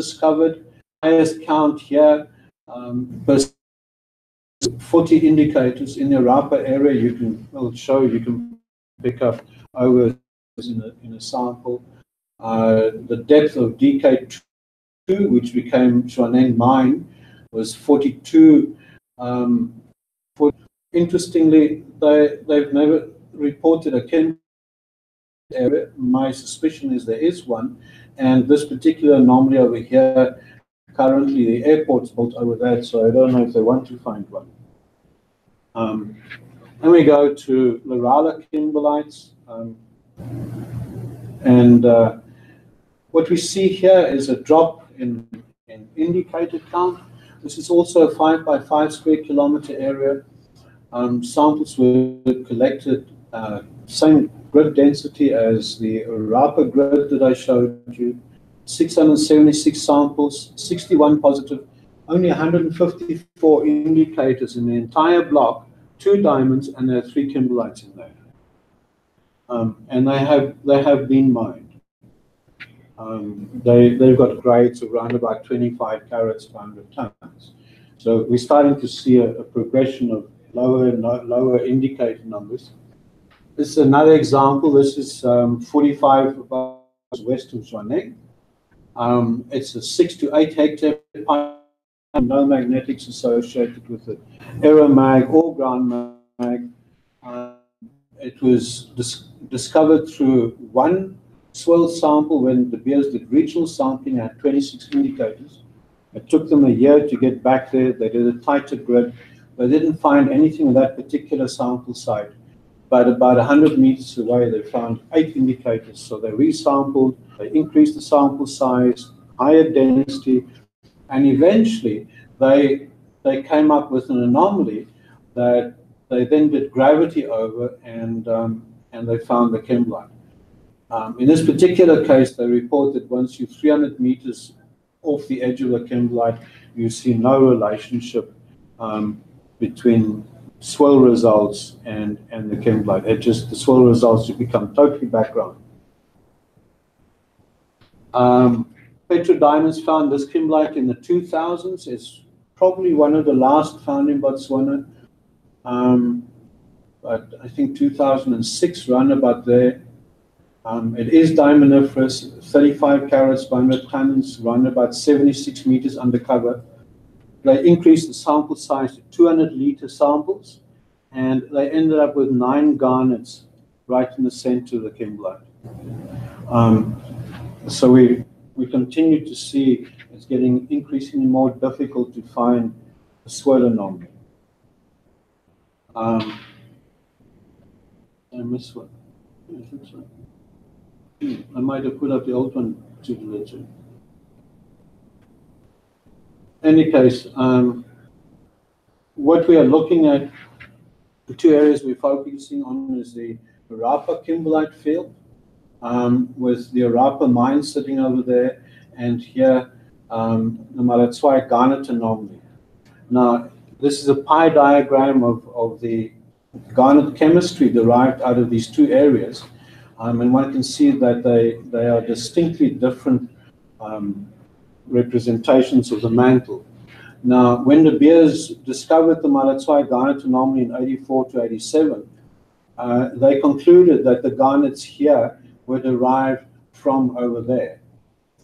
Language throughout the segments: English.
discovered. Highest count here, 40 indicators in the Rapa area. You can pick up over in a sample. The depth of DK2, which became Xuaneng Mine, was 42. Interestingly, they've never reported a Kimberlite area. My suspicion is there is one, and this particular anomaly over here, currently the airport's built over that, so I don't know if they want to find one. Then we go to Lerala Kimberlites, and what we see here is a drop in indicated count. This is also a 5 by 5 square kilometer area. Samples were collected, same grid density as the Rapa grid that I showed you. 676 samples, 61 positive, only 154 indicators in the entire block, 2 diamonds, and there are 3 kimberlites in there. And they have been mined. They've got grades of around about 25 carats per 100 tons. So we're starting to see a progression of lower indicator numbers. This is another example. This is 45 west of Xuaneng. It's a 6 to 8 hectare pipe, no magnetics associated with it, aeromag or ground mag. It was discovered through one swell sample when De Beers did regional sampling, had 26 indicators. It took them a year to get back there. They did a tighter grid. They didn't find anything in that particular sample site. But about 100 meters away, they found 8 indicators. So they resampled, they increased the sample size, higher density, and eventually they came up with an anomaly that they then did gravity over, and they found the kimberlite. In this particular case, they report that once you're 300 meters off the edge of the kimberlite, you see no relationship between swell results and the kimberlite. The swell results have become totally background. Petrodiamonds found this kimberlite in the 2000s. It's probably one of the last found in Botswana. But I think 2006, round about there. It is diamondiferous, 35 carats per 100 tons, round about 76 meters undercover. They increased the sample size to 200-liter samples, and they ended up with 9 garnets right in the center of the kimberlite. So we continue to see it's getting increasingly more difficult to find a swell anomaly. I missed one. I think so. I might have put up the old one to the ledger. In any case, what we are looking at, the 2 areas we're focusing on is the Rapa Kimberlite field, with the Rapa mine sitting over there, and here the Malatswai garnet anomaly. Now, this is a pie diagram of the garnet chemistry derived out of these 2 areas. And one can see that they are distinctly different representations of the mantle. Now, when De Beers discovered the Malatswai garnet anomaly in 84 to 87, they concluded that the garnets here were derived from over there.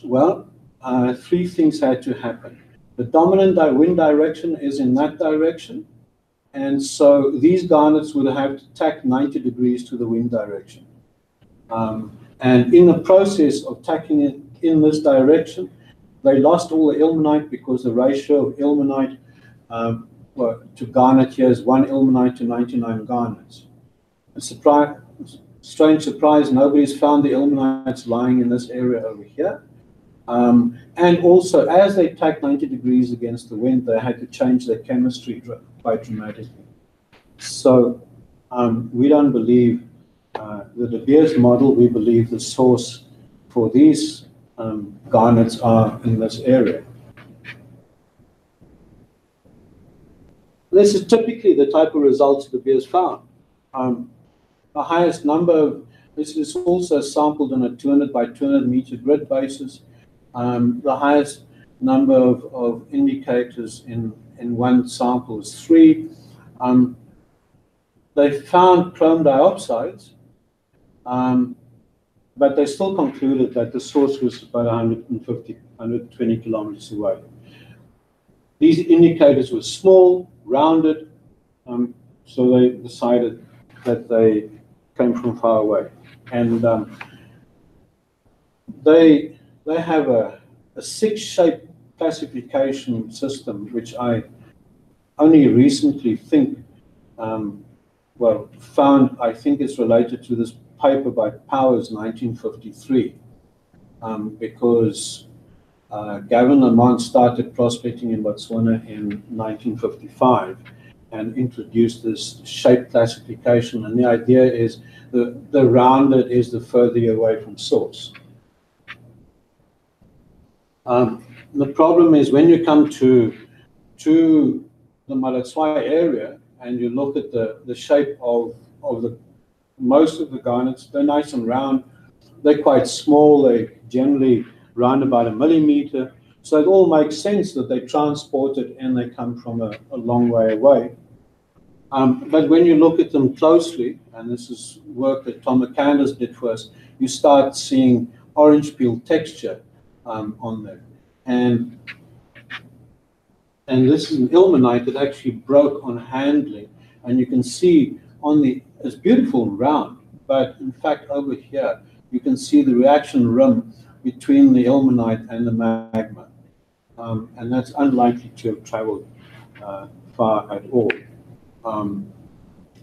Well, 3 things had to happen. The dominant wind direction is in that direction, and so these garnets would have to tack 90 degrees to the wind direction. And in the process of tacking it in this direction, they lost all the ilmenite because the ratio of ilmenite to garnet here is 1 ilmenite to 99 garnets. Strange surprise, nobody's found the ilmenites lying in this area over here. And also, as they tacked 90 degrees against the wind, they had to change their chemistry quite dramatically. So we don't believe the De Beers model. We believe the source for these garnets are in this area. This is typically the type of results De Beers found. The highest number, this is also sampled on a 200 by 200 meter grid basis. The highest number of indicators in one sample is 3. They found chrome dioxides, but they still concluded that the source was about 120 kilometers away. These indicators were small, rounded, so they decided that they came from far away. And they have a 6-shape classification system, which I only recently think, found, I think it's related to this paper by Powers, 1953, because Gavin Lamont started prospecting in Botswana in 1955 and introduced this shape classification. And the idea is the rounded is the further away from source. The problem is when you come to the Malatswai area and you look at the shape of most of the garnets, they're nice and round. They're quite small. They're generally round about 1 millimeter. So it all makes sense that they transported and they come from a long way away. But when you look at them closely, and this is work that Tom McCandless did for us, you start seeing orange peel texture on them. And this is an ilmenite that actually broke on handling. And you can see it's beautiful and round, but in fact over here, you can see the reaction rim between the ilmenite and the magma. And that's unlikely to have traveled far at all.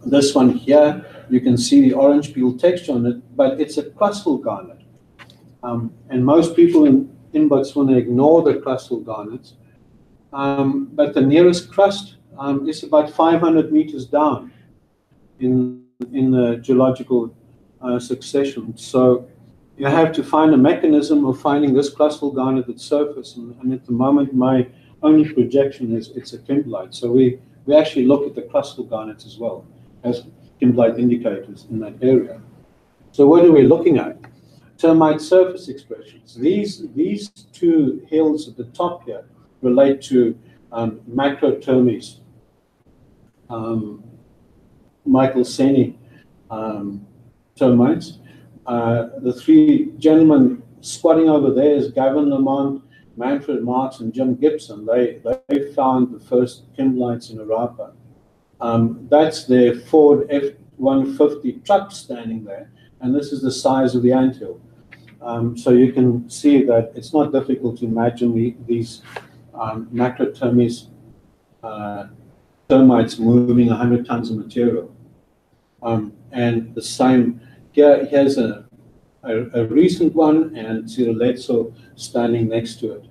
This one here, you can see the orange peel texture on it, but it's a crustal garnet. And most people in Botswana ignore the crustal garnets, but the nearest crust is about 500 meters down in the geological succession. So you have to find a mechanism of finding this crustal garnet at surface. And at the moment, my only projection is it's a kimberlite. So we actually look at the crustal garnets as well as kimberlite indicators in that area. So what are we looking at? Termite surface expressions. These two hills at the top here relate to macrotermes, Michael Seni termites. The 3 gentlemen squatting over there is Gavin Lamont, Manfred Marks, and Jim Gibson. They found the first kimberlites in Arapa. That's their Ford F-150 truck standing there, and this is the size of the anthill. So you can see that it's not difficult to imagine these macrotermes, termites moving 100 tons of material. And the same, here's a recent one, and Tshireletso standing next to it.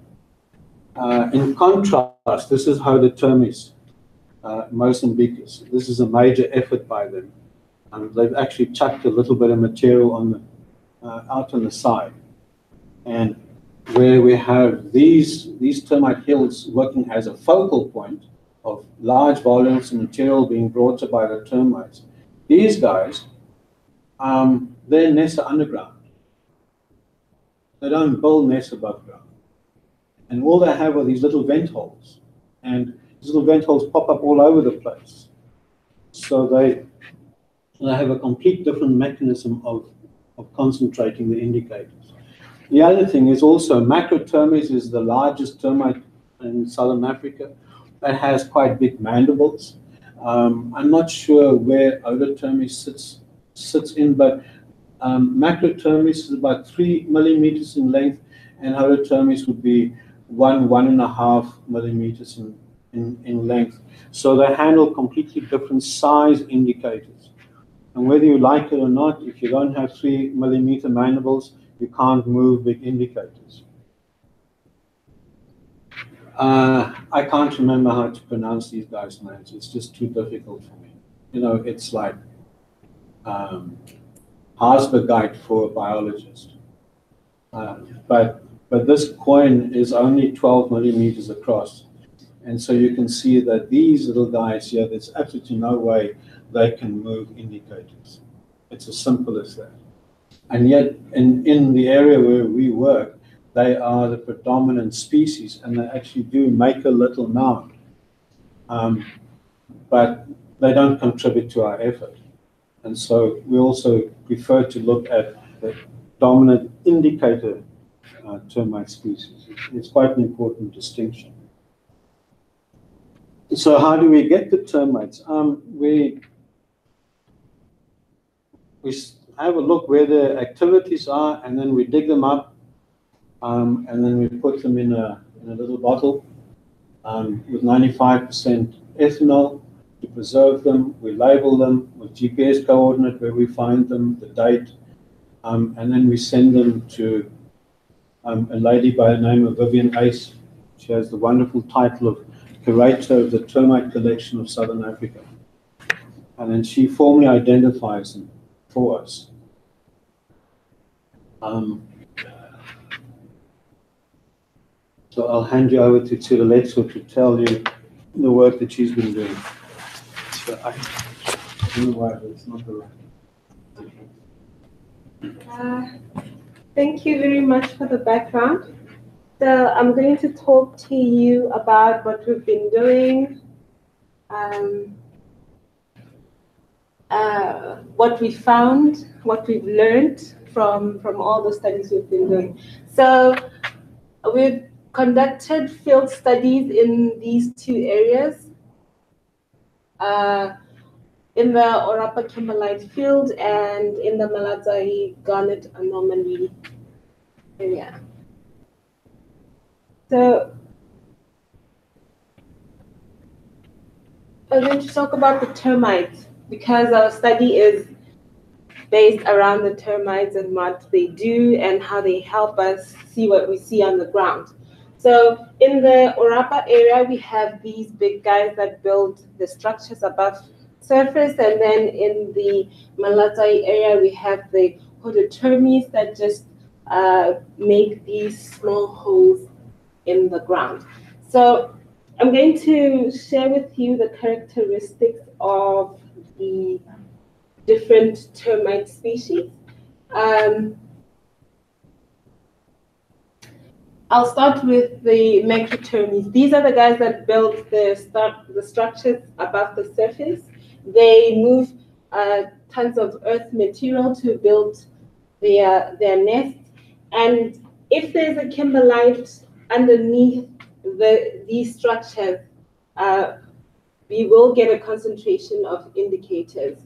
In contrast, this is Hodotermes, Mozambicus. This is a major effort by them. They've actually chucked a little bit of material on the out on the side, and where we have these termite hills working as a focal point of large volumes of material being brought up by the termites. These guys, their nests are underground. They don't build nests above ground, and all they have are these little vent holes, and these little vent holes pop up all over the place. So they have a complete different mechanism of concentrating the indicators. The other thing is also Macrotermes is the largest termite in Southern Africa that has quite big mandibles. I'm not sure where Hodotermes sits in, but Macrotermes is about 3 millimeters in length, and Hodotermes would be 1.5 millimeters in length. So they handle completely different size indicators. And whether you like it or not, if you don't have 3 millimeter mandibles, you can't move big indicators. I can't remember how to pronounce these guys' names. It's just too difficult for me. You know, it's like Haasbergite for a biologist. But this coin is only 12 millimeters across. And so you can see that these little guys here, there's absolutely no way they can move indicators. It's as simple as that. And yet, in the area where we work, they are the predominant species, and they actually do make a little mound, but they don't contribute to our effort. And so we also prefer to look at the dominant indicator termite species. It's quite an important distinction. So how do we get the termites? We have a look where the activities are, and then we dig them up, and then we put them in a little bottle with 95% ethanol to preserve them. We label them with GPS coordinate where we find them, the date, and then we send them to a lady by the name of Vivian Ace. She has the wonderful title of Curator of the Termite Collection of Southern Africa. And then she formally identifies them for us. So I'll hand you over to Tshireletso to tell you the work that she's been doing. So I don't know why, but it's not the right. Thank you very much for the background. So I'm going to talk to you about what we've been doing, what we found, what we've learned from all the studies we've been doing. So we've conducted field studies in these two areas, in the Orapa Kimberlite field and in the Malatsai garnet anomaly area. So I'm going to talk about the termites because our study is based around the termites and what they do and how they help us see what we see on the ground. So in the Orapa area, we have these big guys that build the structures above surface, and then in the Malatsai area, we have the hodotermes that just make these small holes in the ground. So I'm going to share with you the characteristics of the different termite species. I'll start with the macrotermes. These are the guys that build the structures above the surface. They move tons of earth material to build their nest. And if there's a kimberlite underneath these structures, we will get a concentration of indicators.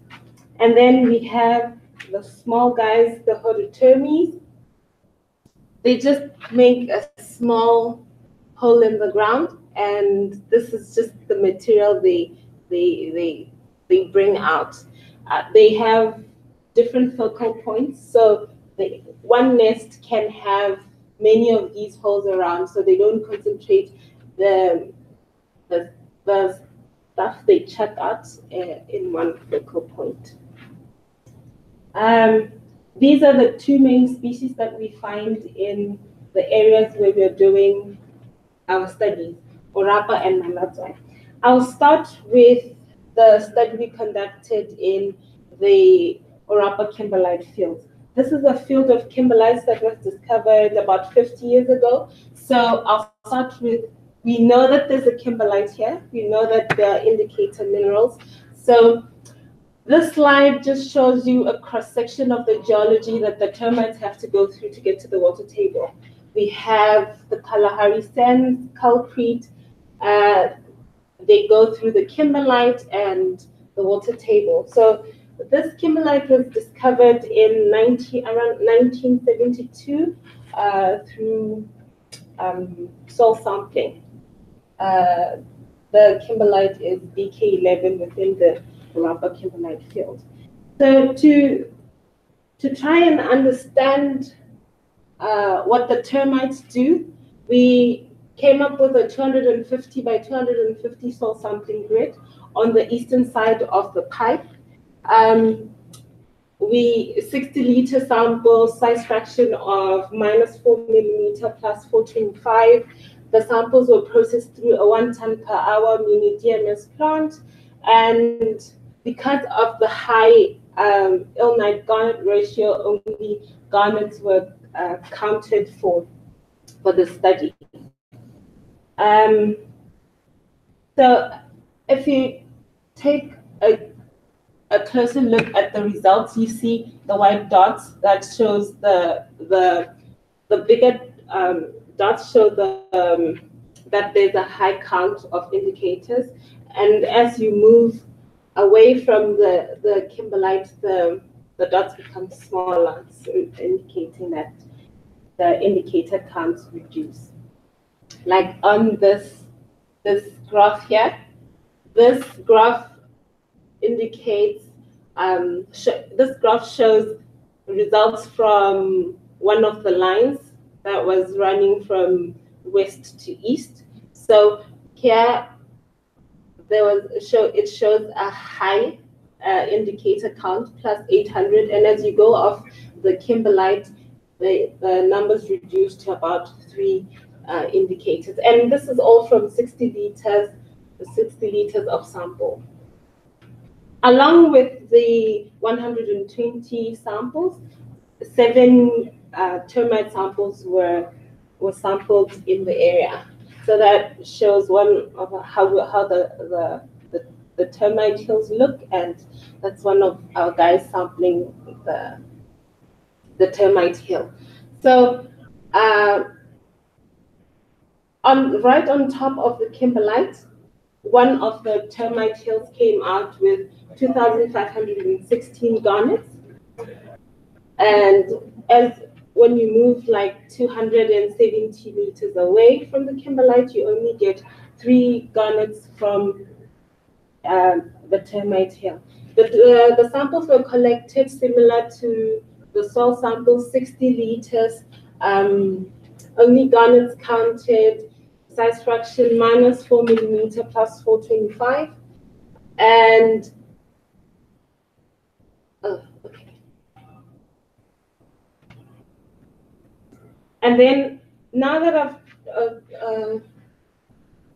And then we have the small guys, the hodotermes. They just make a small hole in the ground, and this is just the material they bring out. They have different focal points, so one nest can have many of these holes around, so they don't concentrate the stuff they chuck out in one focal point. These are the two main species that we find in the areas where we're doing our studies, Orapa and Malatsai. I'll start with the study we conducted in the Orapa Kimberlite field. This is a field of kimberlites that was discovered about 50 years ago. So I'll start with, we know that there's a kimberlite here. We know that there are indicator minerals. So this slide just shows you a cross-section of the geology that the termites have to go through to get to the water table. We have the Kalahari sands, calcrete. They go through the kimberlite and the water table. So this kimberlite was discovered in around 1972 through soil sampling. The kimberlite is BK11 within the Orapa Kimberlite field. So to try and understand what the termites do, we came up with a 250 by 250 soil sampling grid on the eastern side of the pipe. 60-liter sample, size fraction of -4 millimeter plus 425. The samples were processed through a 1 ton per hour mini DMS plant, and because of the high ilmenite garnet ratio, only garnets were counted for for the study. So if you take a closer look at the results, you see the white dots that shows the bigger dots show that there's a high count of indicators, and as you move away from the kimberlite, the dots become smaller, so indicating that the indicator counts reduce. Like on this graph here, this graph indicates, this graph shows results from one of the lines that was running from west to east. So here it shows a high indicator count plus 800, and as you go off the kimberlite, the numbers reduce to about 3 indicators, and this is all from 60 liters of sample. Along with the 120 samples, 7 termite samples were sampled in the area. So that shows one of how the termite hills look, and that's one of our guys sampling the termite hill. So right on top of the kimberlite, one of the termite hills came out with 2,516 garnets, and when you move like 270 meters away from the kimberlite, you only get 3 garnets from the termite hill. The samples were collected similar to the soil samples, 60 liters, only garnets counted, size fraction -4 millimeter plus 425, and And then now that I've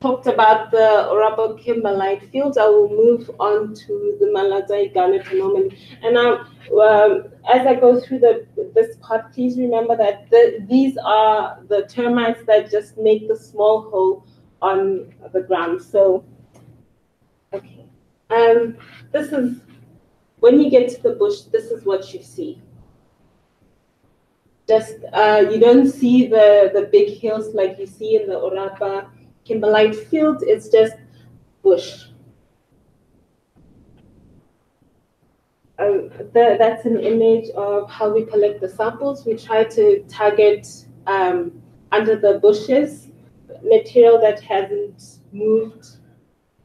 talked about the Orapa kimberlite fields, I will move on to the Malagai garnet anomaly. And now, as I go through this part, please remember that these are the termites that just make the small hole on the ground. So, okay. This is, when you get to the bush, this is what you see. Just, you don't see the big hills like you see in the Orapa kimberlite field. It's just bush. That's an image of how we collect the samples. We try to target under the bushes material that hasn't moved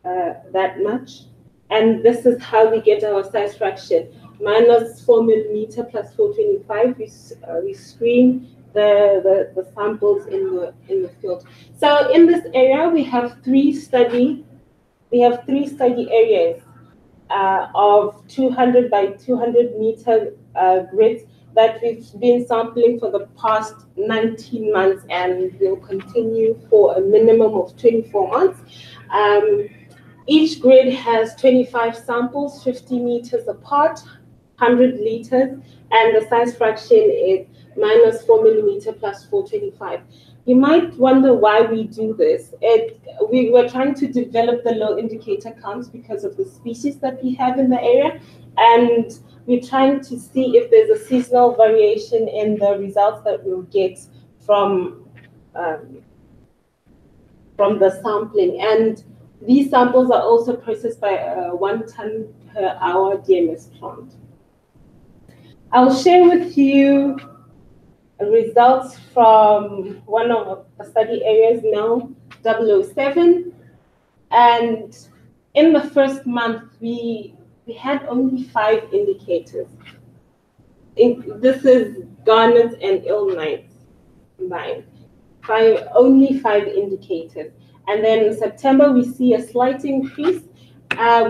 that much. And this is how we get our size fraction. -4 millimeter plus 425. We screen the samples in the field. So in this area, we have three study areas of 200 by 200 meter grids that we've been sampling for the past 19 months, and will continue for a minimum of 24 months. Each grid has 25 samples, 50 meters apart, 100 liters, and the size fraction is -4 millimeter plus 425. You might wonder why we do this. We were trying to develop the low indicator counts because of the species that we have in the area, and we're trying to see if there's a seasonal variation in the results that we'll get from the sampling. And these samples are also processed by a 1 ton per hour DMS plant. I'll share with you results from one of the study areas now, 007. And in the first month, we had only 5 indicators. This is garnets and illnites combined. Only 5 indicators. And then in September, we see a slight increase.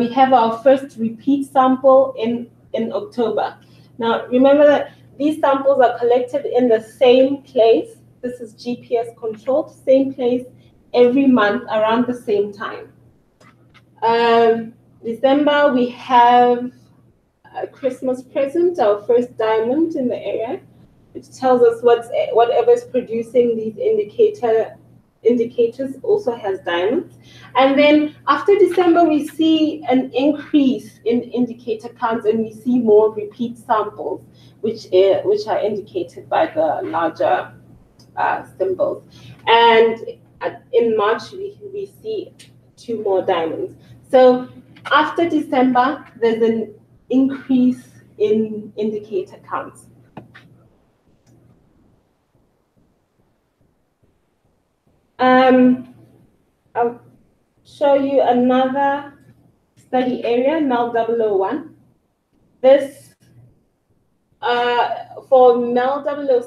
We have our first repeat sample in October. Now, remember that these samples are collected in the same place. This is GPS controlled, same place every month around the same time. December, we have a Christmas present, our first diamond in the area. which tells us whatever is producing these indicators also has diamonds. And then after December, we see an increase in indicator counts, and we see more repeat samples, which are indicated by the larger symbols. And in March, we see 2 more diamonds. So after December, there's an increase in indicator counts. I'll show you another study area, MEL 001. This, for MEL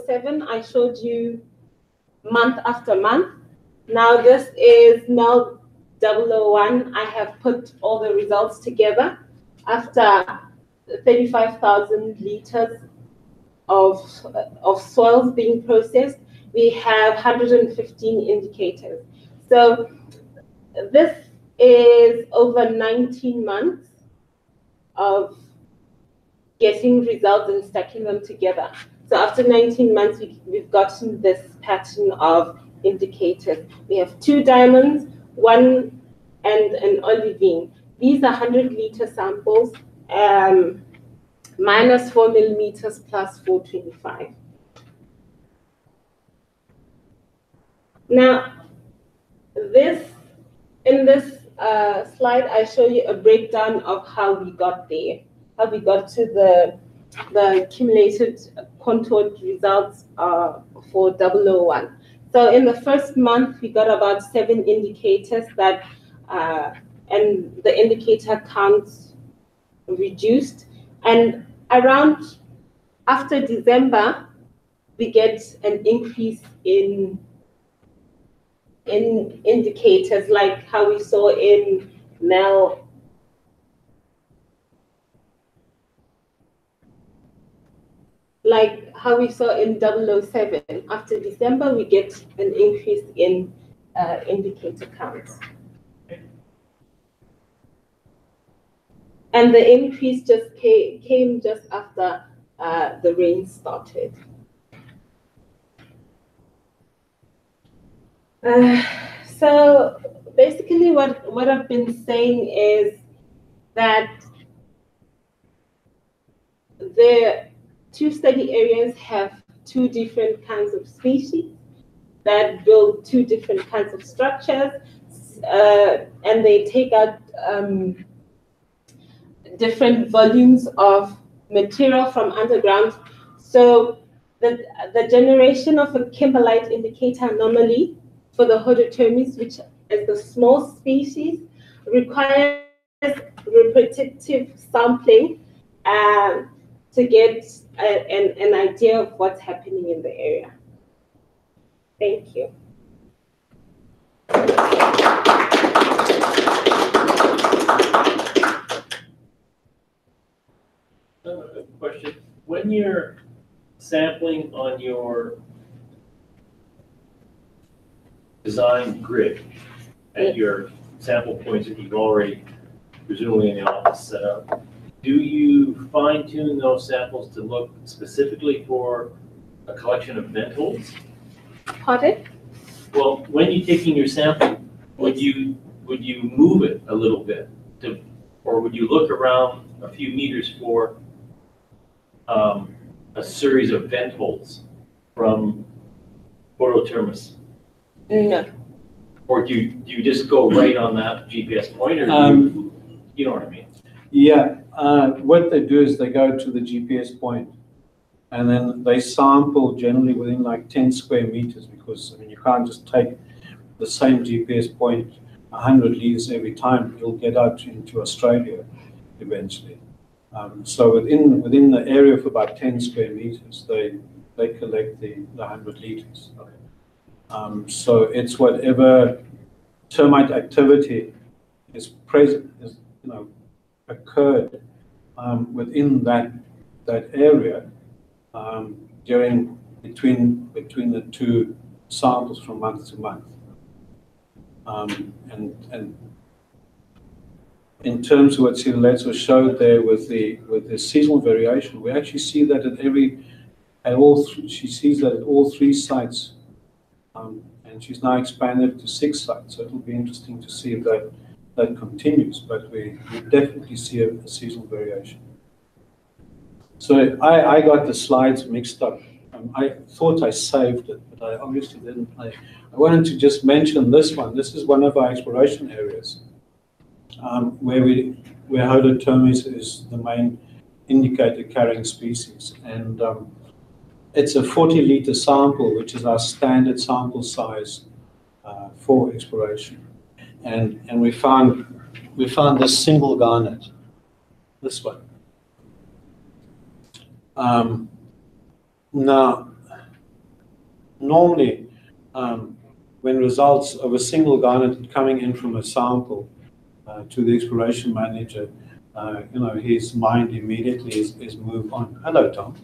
007, I showed you month after month. Now this is MEL 001. I have put all the results together after 35,000 liters of soils being processed. We have 115 indicators. So this is over 19 months of getting results and stacking them together. So after 19 months, we've gotten this pattern of indicators. We have 2 diamonds, 1 and an olivine. These are 100-liter samples, minus 4 millimeters plus 425. Now, in this slide, I show you a breakdown of how we got there, how we got to the accumulated contoured results for 001. So in the first month, we got about 7 indicators that, and the indicator counts reduced. And around after December, we get an increase in indicators, like how we saw in MEL. Like how we saw in 007. After December, we get an increase in indicator counts. And the increase just came just after the rain started. So basically what I've been saying is that the 2 study areas have 2 different kinds of species that build 2 different kinds of structures, and they take out different volumes of material from underground. So the generation of a kimberlite indicator normally for the Hodotermes, which is the small species, requires repetitive sampling to get an idea of what's happening in the area. Thank you. A question. When you're sampling on your design grid at your sample points that you've already presumably in the office set up, do you fine-tune those samples to look specifically for a collection of vent holes? Pardon? Well, when you're taking your sample, would you move it a little bit or would you look around a few meters for a series of vent holes from Hodotermes? No. Or do you just go right on that GPS point, or you know what I mean? Yeah, what they do is they go to the GPS point and then they sample generally within like 10 square meters, because I mean, you can't just take the same GPS point 100 liters every time. You'll get out into Australia eventually. So within the area of about 10 square meters, they collect the 100 liters. So it's whatever termite activity is present, occurred within that area during between the 2 samples from month to month. And in terms of what Tshireletso showed there with the seasonal variation, we actually see that she sees that at all 3 sites, and she's now expanded to 6 sites. So it'll be interesting to see if that continues, but we definitely see a seasonal variation. So I got the slides mixed up. I thought I saved it, but I obviously didn't. I wanted to just mention this one. This is one of our exploration areas, where Hodotermes is the main indicator carrying species, and it's a 40-liter sample, which is our standard sample size for exploration. And we found this single garnet, this one. Now, normally, when results of a single garnet coming in from a sample to the exploration manager, his mind immediately is move on. Hello, Tom.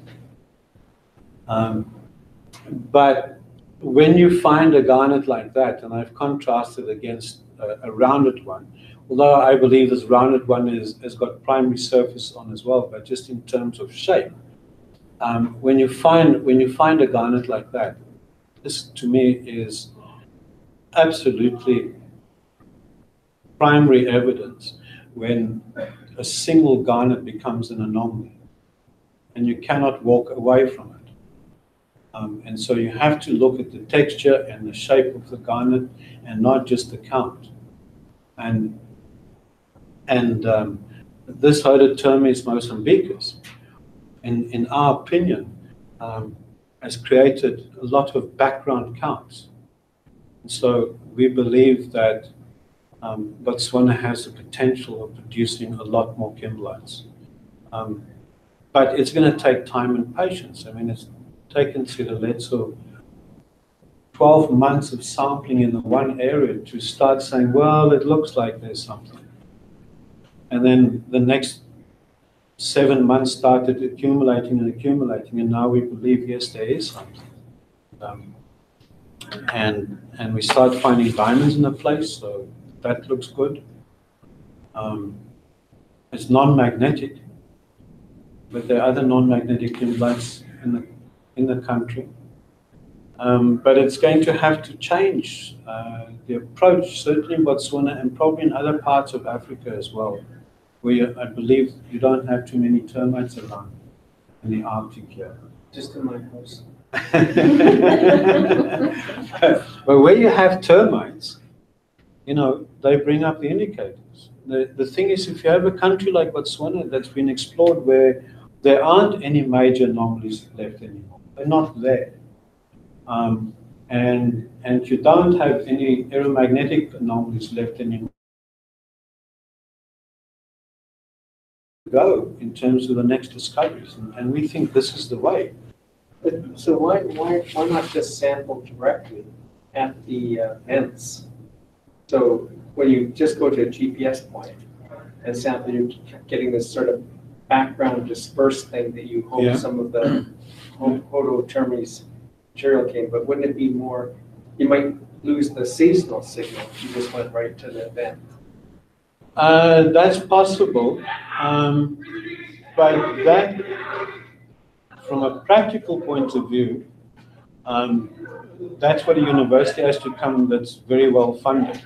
But when you find a garnet like that, and I've contrasted against a rounded one, although I believe this rounded one has got primary surface on as well, but just in terms of shape. When you find a garnet like that, this to me is absolutely primary evidence when a single garnet becomes an anomaly, and you cannot walk away from it. And so you have to look at the texture and the shape of the garnet, and not just the count. And this Hodotermes mozambicus, in our opinion, has created a lot of background counts. And so we believe that Botswana has the potential of producing a lot more kimberlites. But it's going to take time and patience. I mean, it's taken Tshireletso 12 months of sampling in the one area to start saying, well, it looks like there's something. And then the next 7 months started accumulating, and now we believe, yes, there is something. And we start finding diamonds in the place, so that looks good. It's non-magnetic, but there are other non-magnetic kimberlites in the country. But it's going to have to change the approach, certainly in Botswana and probably in other parts of Africa as well, where I believe you don't have too many termites around in the Arctic here. Just in my house. But where you have termites, they bring up the indicators. The thing is, if you have a country like Botswana that's been explored where there aren't any major anomalies left anymore, they're not there. And you don't have any aeromagnetic anomalies left anymore. Go in terms of the next discoveries, and we think this is the way. So why not just sample directly at the vents? So when you just go to a GPS point and sample, you're getting this sort of background dispersed thing that you hope some of the Hodotermes material came, but wouldn't it be more, you might lose the seasonal signal if you just went right to the vent? That's possible, but that, from a practical point of view, that's what a university has to come that's very well funded.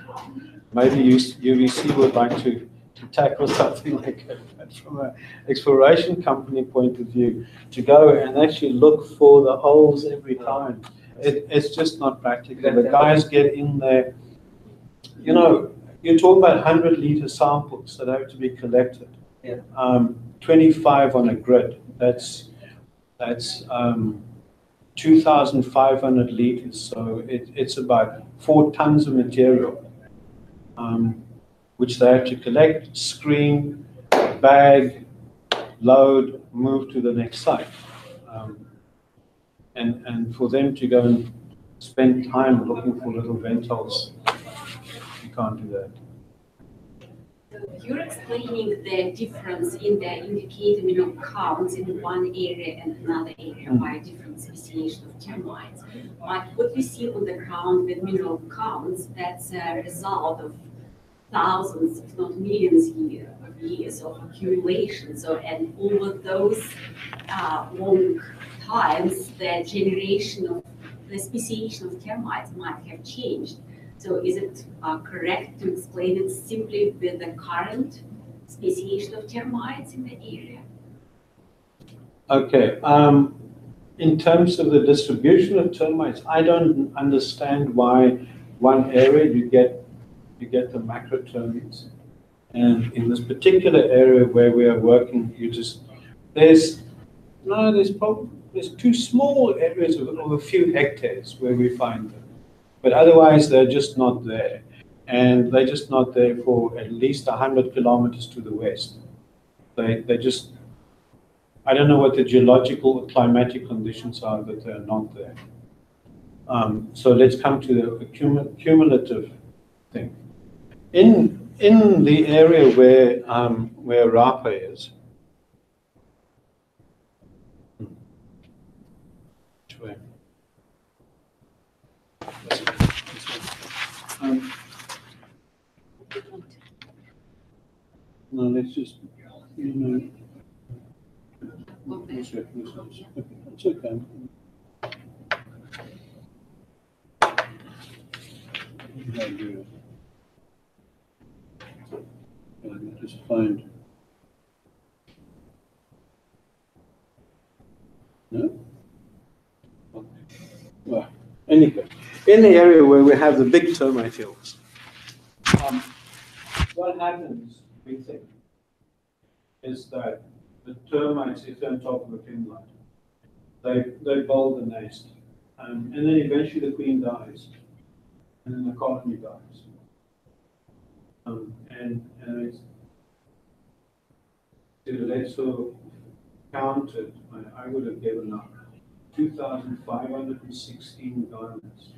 Maybe UVC would like to tackle something like that, but from an exploration company point of view, to go and actually look for the holes every time, it's just not practical. The guys get in there, you're talking about 100-liter samples that have to be collected. 25 on a grid. That's 2,500 liters. So it's about 4 tons of material, which they have to collect, screen, bag, load, move to the next site. And for them to go and spend time looking for little ventholes, you can't do that. You're explaining the difference in the indicator mineral counts in one area and another area by different speciation of termites. But what we see on the ground with mineral counts, that's a result of thousands, if not millions of years of accumulation. So, and over those long times, the generation of the speciation of termites might have changed. So is it correct to explain it simply with the current speciation of termites in the area? Okay. In terms of the distribution of termites, I don't understand why one area you get the macro termites, and in this particular area where we are working, there's two small areas of a few hectares where we find them, but otherwise they're just not there, and they're just not there for at least 100 kilometers to the west. They just, I don't know what the geological or climatic conditions are that they're not there. So let's come to the cumulative thing. In the area where Rapa is, which way? No, let's just, it's okay. Let me just find. No? Okay. Well, anyway, in the area where we have the big termite hills, what happens, we think, is that the termites, if they're on top of a kimberlite, they build the nest, and then eventually the queen dies, and then the colony dies. And it's Tshireletso counted, I would have given up 2,516 garnets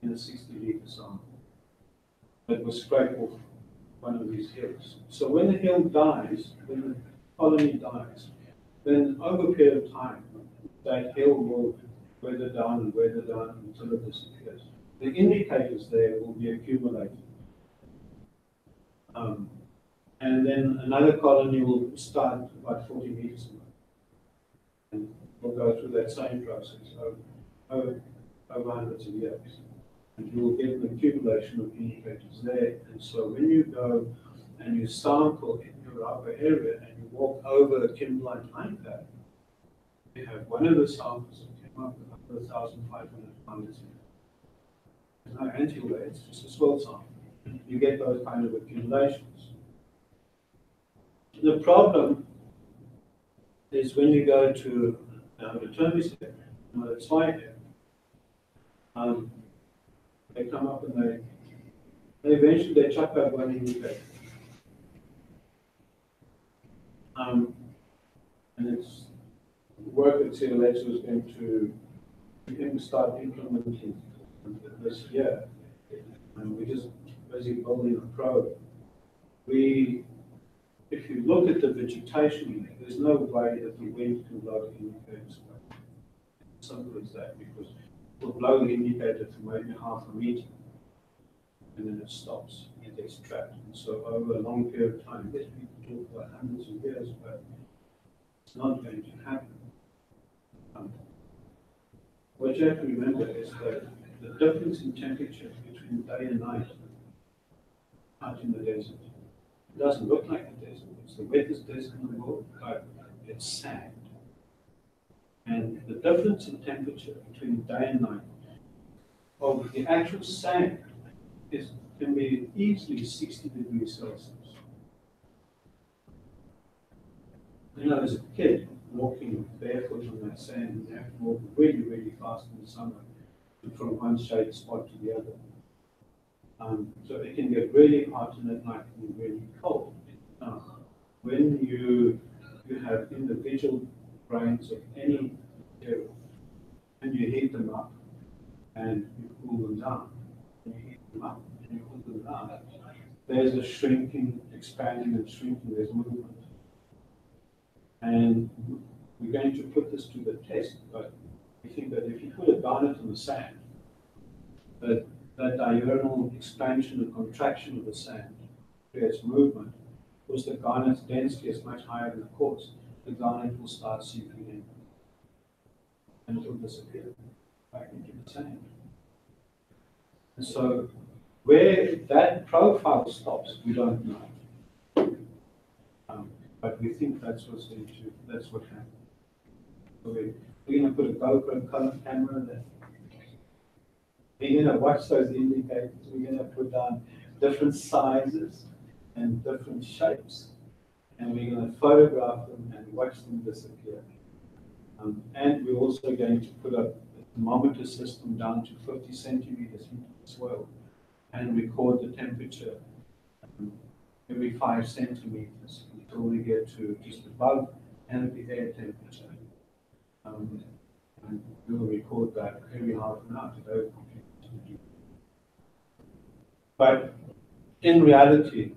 in a 60-liter sample that was scraped off one of these hills. So when the hill dies, when the colony dies, then over a period of time, that hill will weather down until it disappears. The indicators there will be accumulated. And then another colony will start about 40 meters away. And we'll go through that same process over hundreds of years. And you will get an accumulation of indicators there. And so when you go and you sample in your upper area and you walk over a kimberlite like that, you have one of the samples that came up with 1,500 pounds. There's no anti-wear, it's just a soil sample. You get those kind of accumulations. The problem is when you go to the termites area, the Tsai area, they come up and they eventually chuck out one indicator. And it's work that Tshireletso is going to start implementing this year. And we're just busy building a probe. If you look at the vegetation, there's no way that the wind can blow the indicators away. Simple as that, because it will blow the indicator for maybe half a meter, and then it stops, it gets trapped. And so over a long period of time, yes, we can talk about hundreds of years, but it's not going to happen. What you have to remember is that the difference in temperature between day and night out in the desert, it doesn't look like a desert. It's the wettest desert in the world, but it's sand. And the difference in temperature between day and night of the actual sand can be easily 60 degrees Celsius. You know, as a kid, walking barefoot on that sand, and you have to walk really, really fast in the summer from one shade spot to the other. So it can get really hot and at night can be really cold. When you have individual grains of any material, and you heat them up and you cool them down, and you heat them up and you cool them down, there's a shrinking, expanding and shrinking, there's movement. And we're going to put this to the test, but we think that if you put a garnet in the sand, that diurnal expansion and contraction of the sand creates movement, because the garnet's density is much higher than the quartz, the garnet will start seeping in. and it will disappear back into the sand. And so where that profile stops, we don't know. But we think that's what happened. So we're going to put a GoPro camera there. We're going to watch those indicators. We're going to put down different sizes and different shapes, and we're going to photograph them and watch them disappear. And we're also going to put a thermometer system down to 50 centimeters into the soil and record the temperature every 5 centimeters until we get to just above ambient air temperature. And we'll record that every half an hour to those computers. But in reality,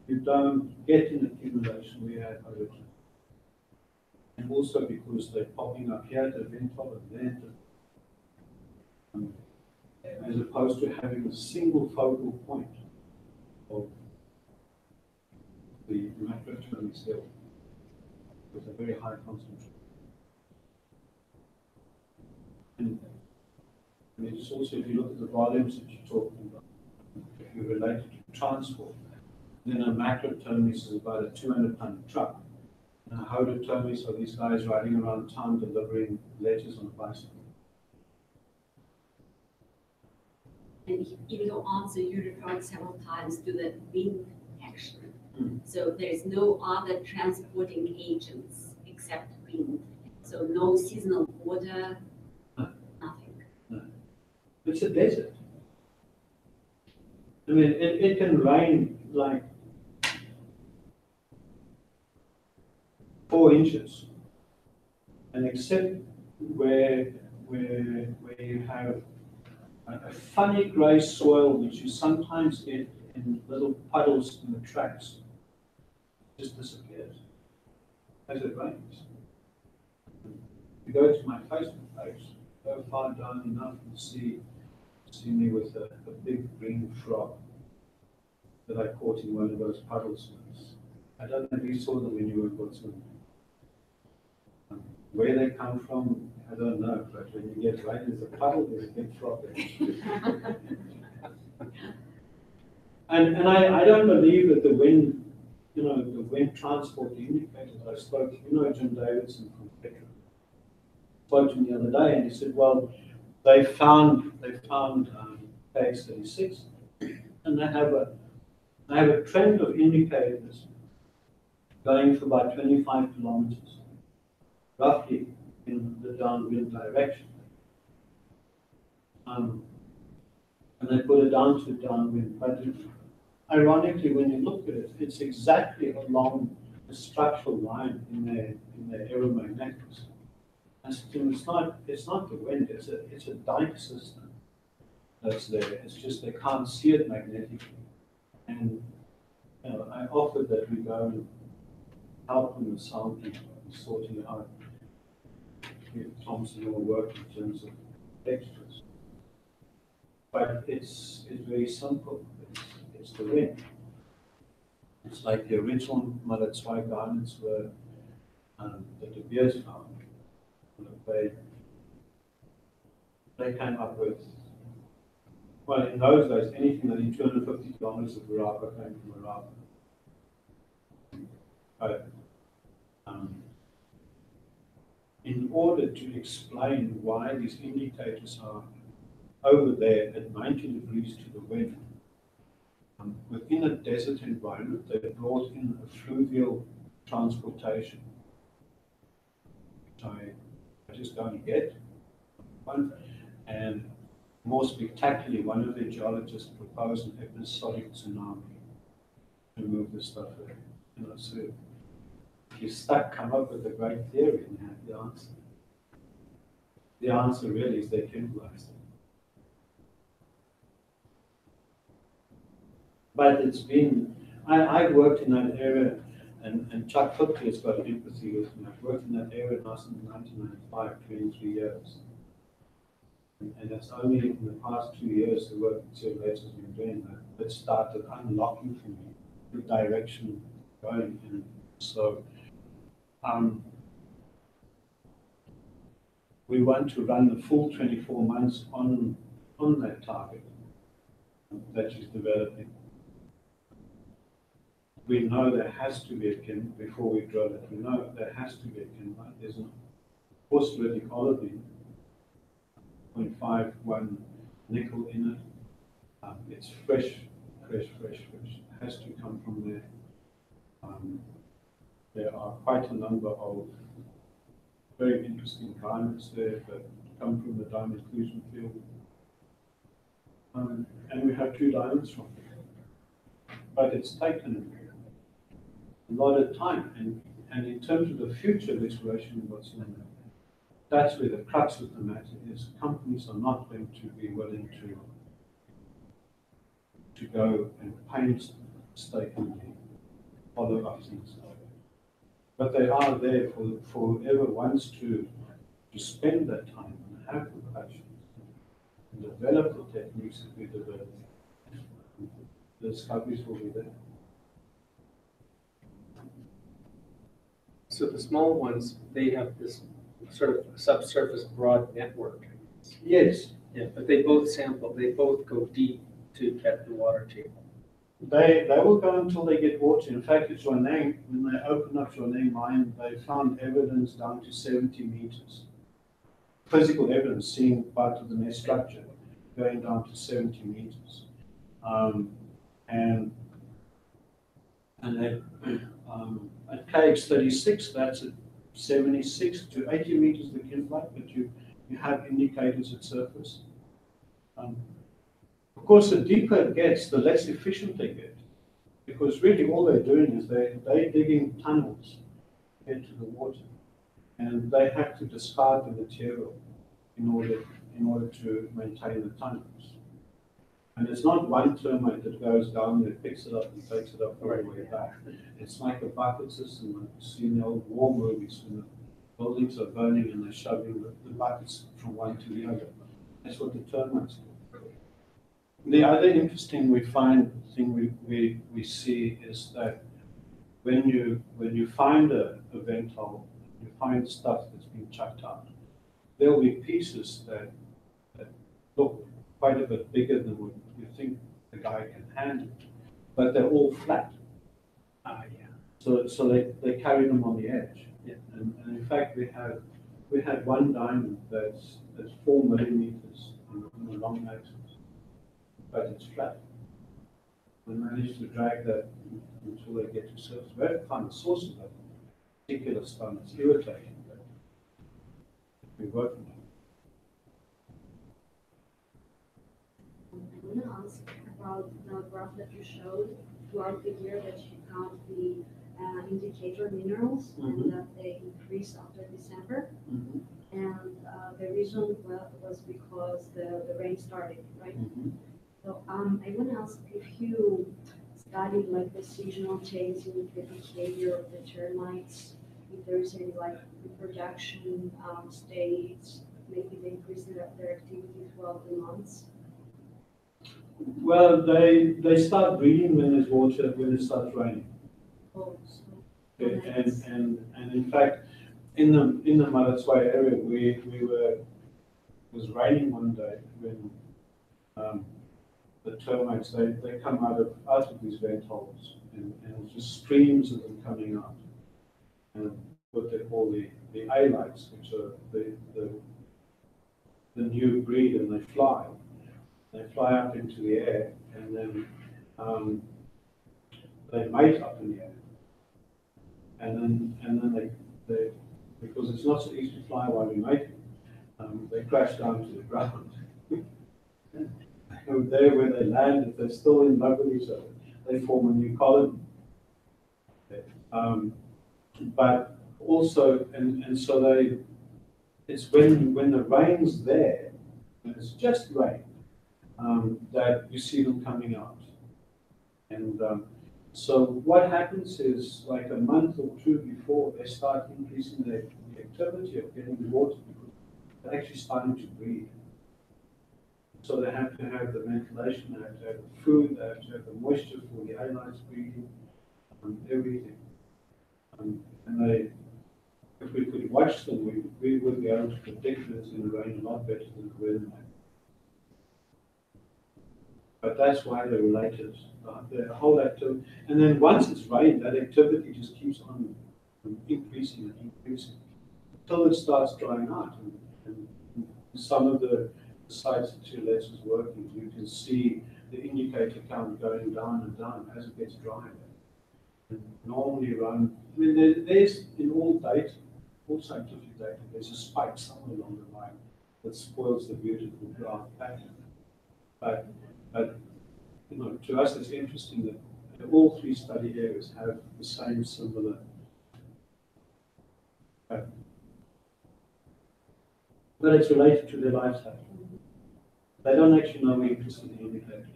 you don't get an accumulation we have over time. And also because they're popping up here at the vent top and there, as opposed to having a single focal point of the macrothermic cell with a very high concentration. And it's also, if you look at the volumes that you're talking about, if you relate it to transport, then a macrothermic is about a 200-ton truck. And a hodothermic are these guys riding around town delivering letters on a bicycle. And in your answer, you referred several times to the wind action. So there is no other transporting agents except wind. So no seasonal water, nothing. No. It's a desert. I mean, it can rain like 4 inches, and except where you have a funny grey soil which you sometimes get in little puddles in the tracks, just disappears as it rains. You go to my Facebook page, go far down enough and see me with a big green frog that I caught in one of those puddles. I don't know if you saw them when you were in Botswana. Where they come from, I don't know, but when you get right, there's a puddle, there's a big frog there. and I don't believe that the wind, the wind transport indicators I spoke, Jim Davidson from Petra, spoke to me the other day, and he said, well, they found KX36, and they have a trend of indicators going for about 25 kilometers, roughly in the downwind direction. And they put it down to downwind. But ironically, when you look at it, it's exactly along the structural line in their aeromagnetics. And it's not the wind, it's a dike system that's there. It's just they can't see it magnetically. And I offered that we go and help them with sampling and sorting it out. If Thompson will work in terms of extras. But it's very simple. It's the wind. It's like the original Malatswai garments were that the Beers found. They came up with, well, in those days, anything that in 250 kilometers of Harappa came from Harappa. But in order to explain why these indicators are over there at 90 degrees to the wind, within a desert environment, they brought in a fluvial transportation, which I just don't get. And more spectacularly, one of the geologists proposed an episodic tsunami to move the stuff there. So if you're stuck, come up with a great theory and have the answer. The answer really is they kimberlized it. But it's been, I've worked in that area, and Chuck Cookey has got empathy with me. I've worked in that area now since 1995, 23 years. And it's only in the past 2 years the work that Tshireletso has been doing that started unlocking for me the direction going. And so we want to run the full 24 months on that target that is developing. We know there has to be a Kim before we drill it. We know there has to be a Kim. Right? There's a phosphoric olivine, 0.51 nickel in it. It's fresh. It has to come from there. There are quite a number of very interesting diamonds there that come from the diamond inclusion field. And we have 2 diamonds from it. But it's taken a lot of time. And in terms of the future of exploration in Botswana, that's where the crux of the matter is. Companies are not going to be willing to go and painstakingly follow up things. But they are there for whoever wants to spend that time and have the passion and develop the techniques that we develop. The discoveries will be there. So the small ones, they have this sort of subsurface broad network. Yes. Yeah, but they both sample, they both go deep to get the water table. They will go until they get water. In fact, at Zwaneng, when they opened up Zwaneng mine, they found evidence down to 70 meters. Physical evidence seeing part of the nest structure going down to 70 meters. And at KX36, that's at 76 to 80 meters the kimberlite, but you have indicators at surface. Of course, the deeper it gets, the less efficient they get, because really all they're doing is they're digging tunnels into the water, and they have to discard the material in order to maintain the tunnels. And it's not one termite that goes down there, picks it up and takes it up all the way back. It's like a bucket system, like you see in the old war movies when the buildings are burning and they're shoving the buckets from one to the other. That's what the termites do. The other interesting thing we see is that when you find a vent hole, you find stuff that's been chucked out, there will be pieces that look quite a bit bigger than what you think the guy can handle, but they're all flat. Yeah. So they carry them on the edge. Yeah. And in fact, we had one diamond that's 4 millimeters in the long axis, but it's flat. We managed to drag that until they get to surface. We have to find the source of that particular stone. It's irritating, but we're working on it. I want to ask about the graph that you showed throughout the year that you count the indicator minerals and that they increased after December. And the reason was because the rain started, right? So I want to ask if you studied like the seasonal change in the behavior of the termites, if there is any like reproduction states, maybe they increase their activity throughout the months. Well, they start breeding when there's water, when it starts raining. Oh, so Okay, and in fact, in the Malatswai area, it was raining one day when the termites they come out of these vent holes, and just streams of them coming out, and what they call the A-lights, which are the new breed, and they fly. They fly up into the air, and then they mate up in the air, and then they because it's not so easy to fly while you're mating, they crash down to the ground. There where they land, if they're still in love with each other, they form a new colony. But also, and so it's when the rain's there, when it's just rain, that you see them coming out. And so what happens is, like a month or two before, they start increasing the activity of getting the water because they're actually starting to breed. So they have to have the ventilation, they have to have the food, they have to have the moisture for the A-lights breeding, everything. And if we could watch them, we would be able to predict that it's going to rain a lot better than the weatherman. But that's why they're related. The whole activity, and then once it's rained, that activity just keeps on increasing and increasing until it starts drying out. And some of the sites that Tshireletso is working, you can see the indicator count going down and down as it gets drier. And normally around, I mean, there's in all data, all scientific data, there's a spike somewhere along the line that spoils the beautiful graph pattern. But you know, to us it's interesting that all three study areas have the same similar pattern. But it's related to their lifestyle. They don't actually know we're interested in indicators.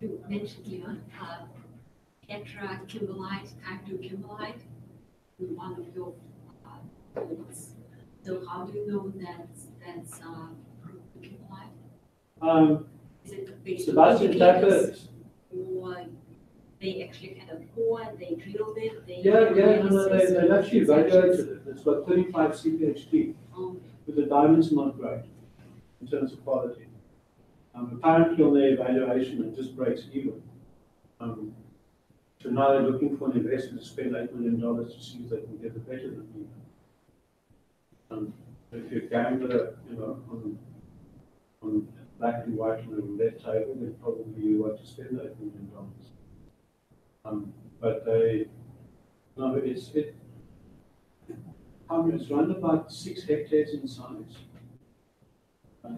You mentioned here Tetra Kimberlite, type 2 Kimberlite, in one of your points. So how do you know that's Kimberlite? Is it based on indicators, or they actually had a core, they drilled it, they they actually evaluated it. It's got 35 CPHT, but the diamond's not great in terms of quality. Apparently on their evaluation it just breaks even. So now they're looking for an investor to spend $8 million to see if they can get it better than even. If you're a gambler, you know, on black and white on a roulette table, then probably you want to spend $8 million. But it's around about 6 hectares in size.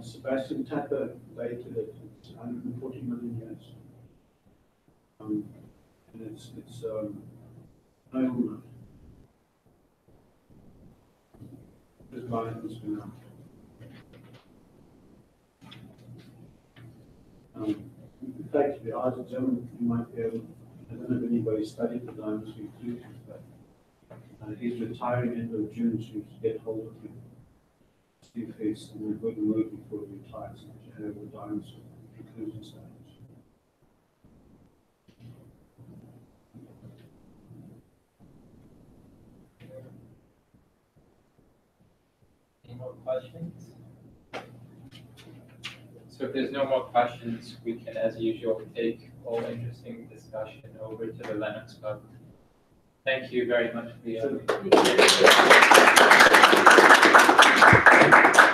Sebastian Tapper dated it, it's 140 million years. And it's no more. This line has been out. In fact, if you ask Jim, you might be able, I don't know if anybody studied the diamonds inclusions, but he's retiring end of June, so you can get hold of him. Steve Face, and we're going to move before he retires, and you have the diamonds inclusion studies. Any more questions? So if there's no more questions, we can, as usual, take all interesting discussion over to the Lennox Club. Thank you very much, Leo. Sure.